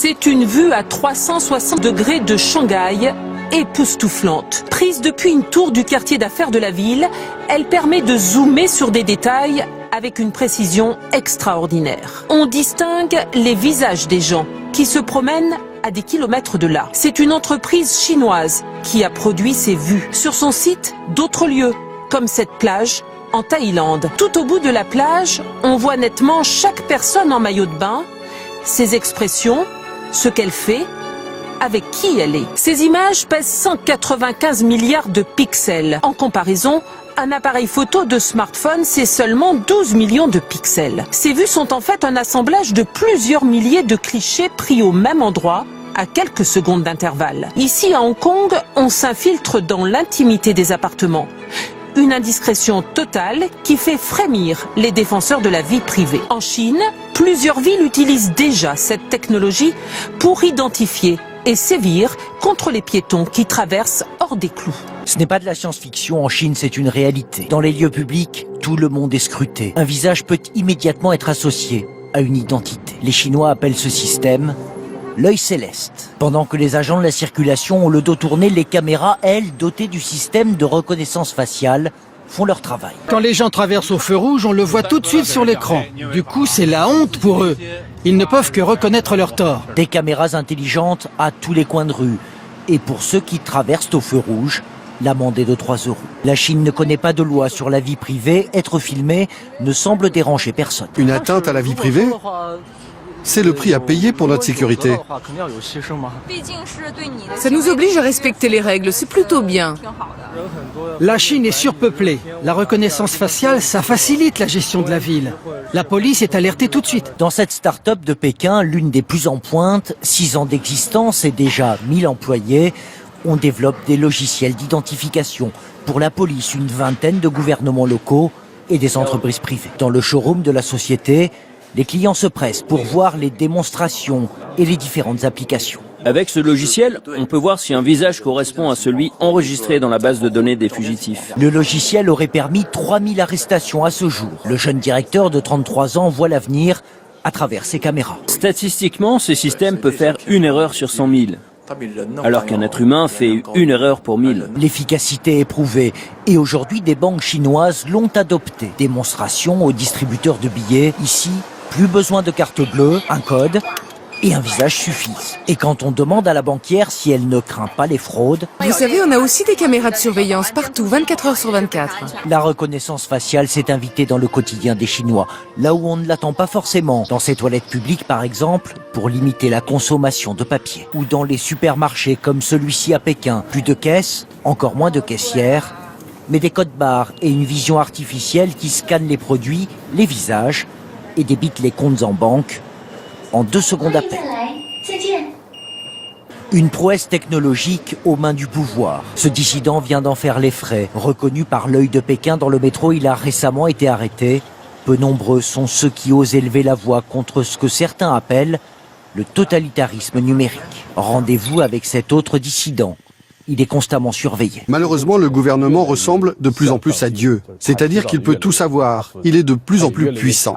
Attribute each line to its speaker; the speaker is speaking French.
Speaker 1: C'est une vue à 360 degrés de Shanghai, époustouflante. Prise depuis une tour du quartier d'affaires de la ville, elle permet de zoomer sur des détails avec une précision extraordinaire. On distingue les visages des gens qui se promènent à des kilomètres de là. C'est une entreprise chinoise qui a produit ces vues. Sur son site, d'autres lieux, comme cette plage en Thaïlande. Tout au bout de la plage, on voit nettement chaque personne en maillot de bain, ses expressions, ce qu'elle fait, avec qui elle est. Ces images pèsent 195 milliards de pixels. En comparaison, un appareil photo de smartphone, c'est seulement 12 millions de pixels. Ces vues sont en fait un assemblage de plusieurs milliers de clichés pris au même endroit, à quelques secondes d'intervalle. Ici, à Hong Kong, on s'infiltre dans l'intimité des appartements. Une indiscrétion totale qui fait frémir les défenseurs de la vie privée. En Chine, plusieurs villes utilisent déjà cette technologie pour identifier et sévir contre les piétons qui traversent hors des clous.
Speaker 2: Ce n'est pas de la science-fiction, en Chine c'est une réalité. Dans les lieux publics, tout le monde est scruté. Un visage peut immédiatement être associé à une identité. Les Chinois appellent ce système l'œil céleste. Pendant que les agents de la circulation ont le dos tourné, les caméras, elles, dotées du système de reconnaissance faciale, font leur travail.
Speaker 3: Quand les gens traversent au feu rouge, on le voit tout de suite sur l'écran. Du coup, c'est la honte pour eux. Ils ne peuvent que reconnaître leur tort.
Speaker 2: Des caméras intelligentes à tous les coins de rue. Et pour ceux qui traversent au feu rouge, l'amende est de 3 €. La Chine ne connaît pas de loi sur la vie privée. Être filmé ne semble déranger personne.
Speaker 4: Une atteinte à la vie privée ? C'est le prix à payer pour notre sécurité.
Speaker 5: Ça nous oblige à respecter les règles, c'est plutôt bien.
Speaker 3: La Chine est surpeuplée. La reconnaissance faciale, ça facilite la gestion de la ville. La police est alertée tout de suite.
Speaker 2: Dans cette start-up de Pékin, l'une des plus en pointe, 6 ans d'existence et déjà 1000 employés, on développe des logiciels d'identification. Pour la police, une vingtaine de gouvernements locaux et des entreprises privées. Dans le showroom de la société, les clients se pressent pour voir les démonstrations et les différentes applications.
Speaker 6: Avec ce logiciel, on peut voir si un visage correspond à celui enregistré dans la base de données des fugitifs.
Speaker 2: Le logiciel aurait permis 3000 arrestations à ce jour. Le jeune directeur de 33 ans voit l'avenir à travers ses caméras.
Speaker 6: Statistiquement, ce système peut faire une erreur sur 100 000. Alors qu'un être humain fait une erreur pour 1000.
Speaker 2: L'efficacité est prouvée et aujourd'hui des banques chinoises l'ont adopté. Démonstration aux distributeurs de billets. Ici, plus besoin de carte bleue, un code et un visage suffisent. Et quand on demande à la banquière si elle ne craint pas les fraudes...
Speaker 5: Vous savez, on a aussi des caméras de surveillance partout, 24 heures sur 24.
Speaker 2: La reconnaissance faciale s'est invitée dans le quotidien des Chinois, là où on ne l'attend pas forcément. Dans ces toilettes publiques, par exemple, pour limiter la consommation de papier. Ou dans les supermarchés comme celui-ci à Pékin. Plus de caisses, encore moins de caissières, mais des codes barres et une vision artificielle qui scanne les produits, les visages et débite les comptes en banque en 2 secondes à peine. Une prouesse technologique aux mains du pouvoir. Ce dissident vient d'en faire les frais. Reconnu par l'œil de Pékin dans le métro, il a récemment été arrêté. Peu nombreux sont ceux qui osent élever la voix contre ce que certains appellent le totalitarisme numérique. Rendez-vous avec cet autre dissident. Il est constamment surveillé.
Speaker 4: Malheureusement, le gouvernement ressemble de plus en plus à Dieu. C'est-à-dire qu'il peut tout savoir. Il est de plus en plus puissant.